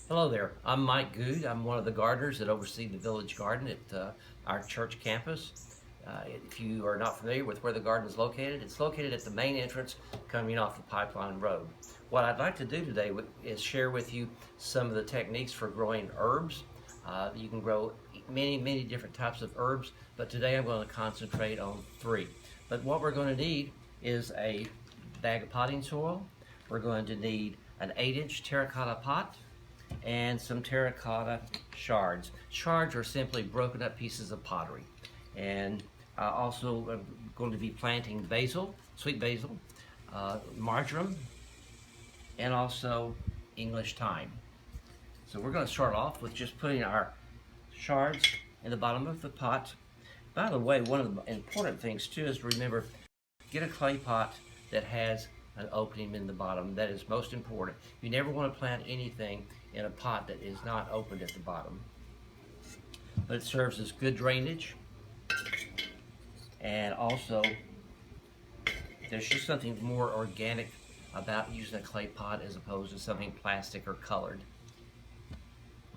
Hello there, I'm Mike Goode. I'm one of the gardeners that oversee the village garden at our church campus. If you are not familiar with where the garden is located, it's located at the main entrance coming off the Pipeline Road. What I'd like to do today is share with you some of the techniques for growing herbs. You can grow many different types of herbs, but today I'm going to concentrate on 3. But what we're going to need is a bag of potting soil. We're going to need an 8-inch terracotta pot and some terracotta shards. Shards are simply broken up pieces of pottery. And also I'm going to be planting basil, sweet basil, marjoram, and also English thyme. So we're going to start off with just putting our shards in the bottom of the pot. By the way, one of the important things too is to remember, get a clay pot that has an opening in the bottom. That is most important. You never want to plant anything in a pot that is not opened at the bottom. But it serves as good drainage, and also there's just something more organic about using a clay pot as opposed to something plastic or colored.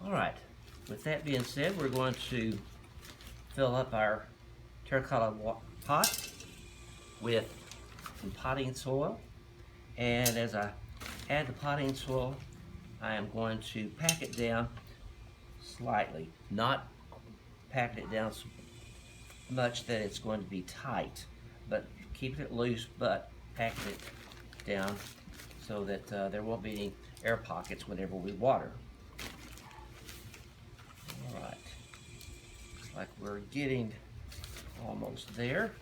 Alright, with that being said, we're going to fill up our terracotta pot with some potting soil. And as I add the potting soil, I am going to pack it down slightly, not packing it down so much that it's going to be tight, but keeping it loose, but packing it down so that there won't be any air pockets whenever we water. Alright, looks like we're getting almost there.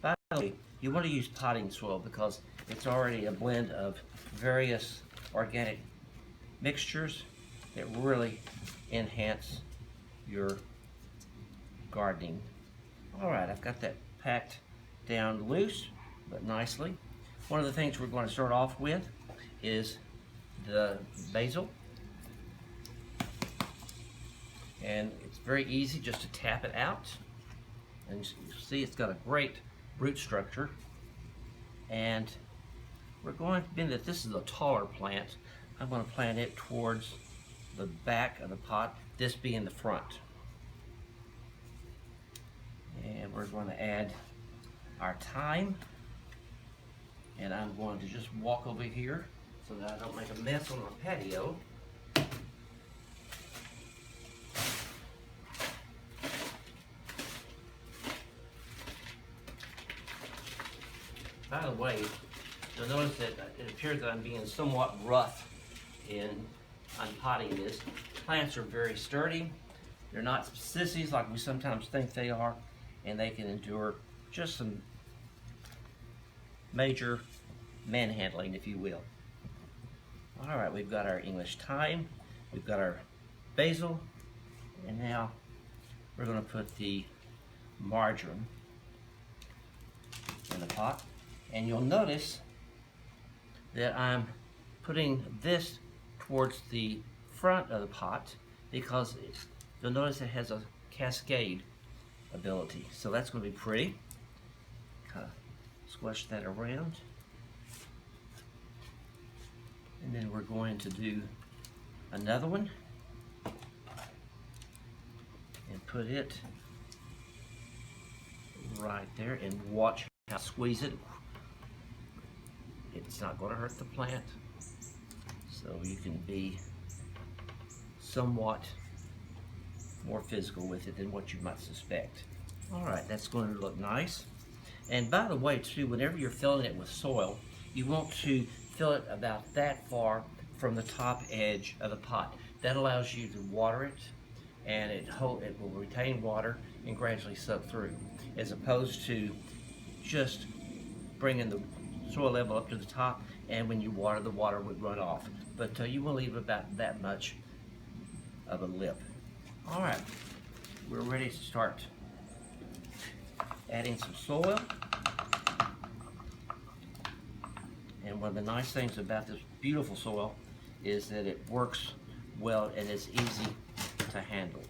By the way, you want to use potting soil because it's already a blend of various organic mixtures that really enhance your gardening. Alright, I've got that packed down loose but nicely. One of the things we're going to start off with is the basil. And it's very easy just to tap it out. And you see it's got a great root structure. And we're going to, being that this is a taller plant, I'm going to plant it towards the back of the pot, this being the front. And we're going to add our thyme. And I'm going to just walk over here so that I don't make a mess on my patio. By the way, you'll notice that it appears that I'm being somewhat rough in unpotting this. Plants are very sturdy. They're not sissies like we sometimes think they are, and they can endure just some major manhandling, if you will. Alright, we've got our English thyme, we've got our basil, and now we're going to put the marjoram in the pot. And you'll notice that I'm putting this towards the front of the pot because you'll notice it has a cascade ability. So that's going to be pretty. Kind of squash that around. And then we're going to do another one and put it right there, and watch how I squeeze it. It's not going to hurt the plant, so you can be somewhat more physical with it than what you might suspect. Alright, that's going to look nice. And by the way too, whenever you're filling it with soil, you want to fill it about that far from the top edge of the pot. That allows you to water it, and it will retain water and gradually soak through, as opposed to just bringing the soil level up to the top, and when you water, the water would run off. But you will leave about that much of a lip. Alright, we're ready to start adding some soil. And one of the nice things about this beautiful soil is that it works well and it's easy to handle.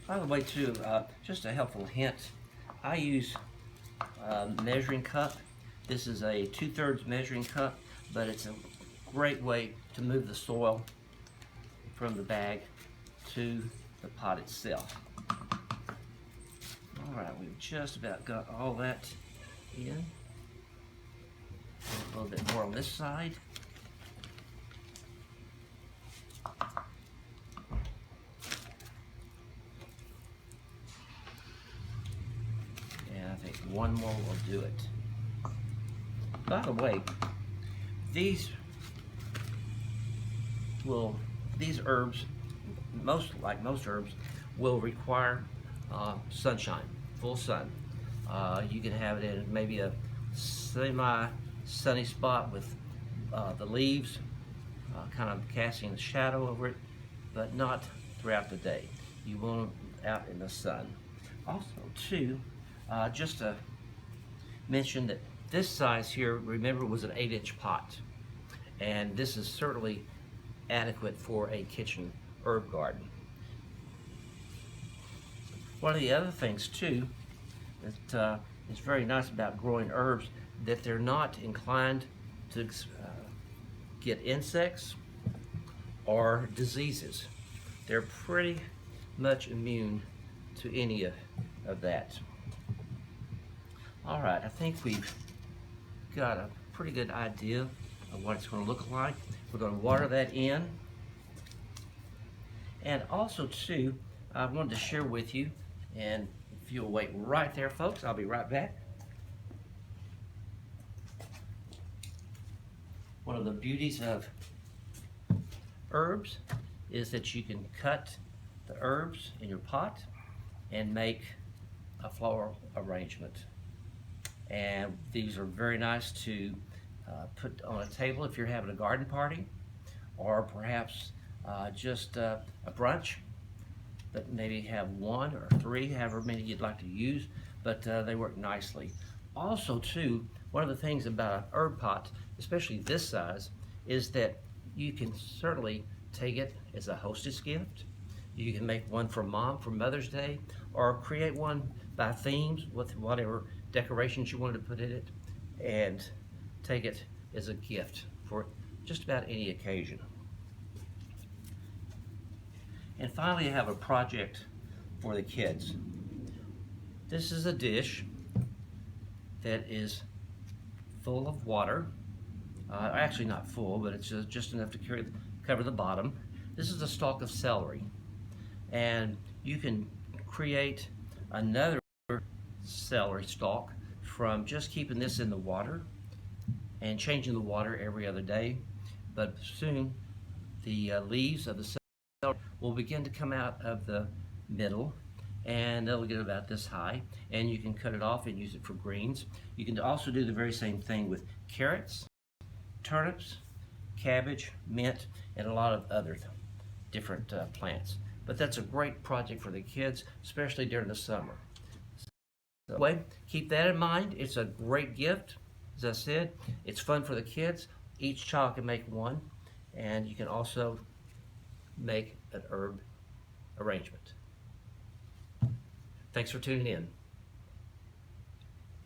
By the way too, just a helpful hint, I use a measuring cup. This is a 2/3 measuring cup, but it's great way to move the soil from the bag to the pot itself. All right, we've just about got all that in. A little bit more on this side. And I think one more will do it. By the way, these herbs, like most herbs, will require sunshine, full sun. You can have it in maybe a semi-sunny spot with the leaves kind of casting a shadow over it, but not throughout the day. You want them out in the sun. Also, too, just to mention that this size here, remember, was an 8-inch pot, and this is certainly adequate for a kitchen herb garden. One of the other things too that is very nice about growing herbs, that they're not inclined to get insects or diseases. They're pretty much immune to any of that. All right, I think we've got a pretty good idea of what it's going to look like. We're going to water that in. And also too, I wanted to share with you, and if you'll wait right there, folks, I'll be right back. One of the beauties of herbs is that you can cut the herbs in your pot and make a floral arrangement. And these are very nice to put on a table if you're having a garden party, or perhaps just a brunch, but maybe have 1 or 3, however many you'd like to use, but they work nicely. Also too, one of the things about an herb pot, especially this size, is that you can certainly take it as a hostess gift. You can make one for Mom for Mother's Day, or create one by themes with whatever decorations you wanted to put in it, and take it as a gift for just about any occasion. And finally, I have a project for the kids. This is a dish that is full of water. Actually not full, but it's just enough to cover the bottom. This is a stalk of celery. And you can create another celery stalk from just keeping this in the water and changing the water every other day. But soon the leaves of the celery will begin to come out of the middle, and they'll get about this high, and you can cut it off and use it for greens. You can also do the very same thing with carrots, turnips, cabbage, mint, and a lot of other different plants. But that's a great project for the kids, especially during the summer. So, anyway, keep that in mind. It's a great gift. As I said, it's fun for the kids. Each child can make one, and you can also make an herb arrangement. Thanks for tuning in.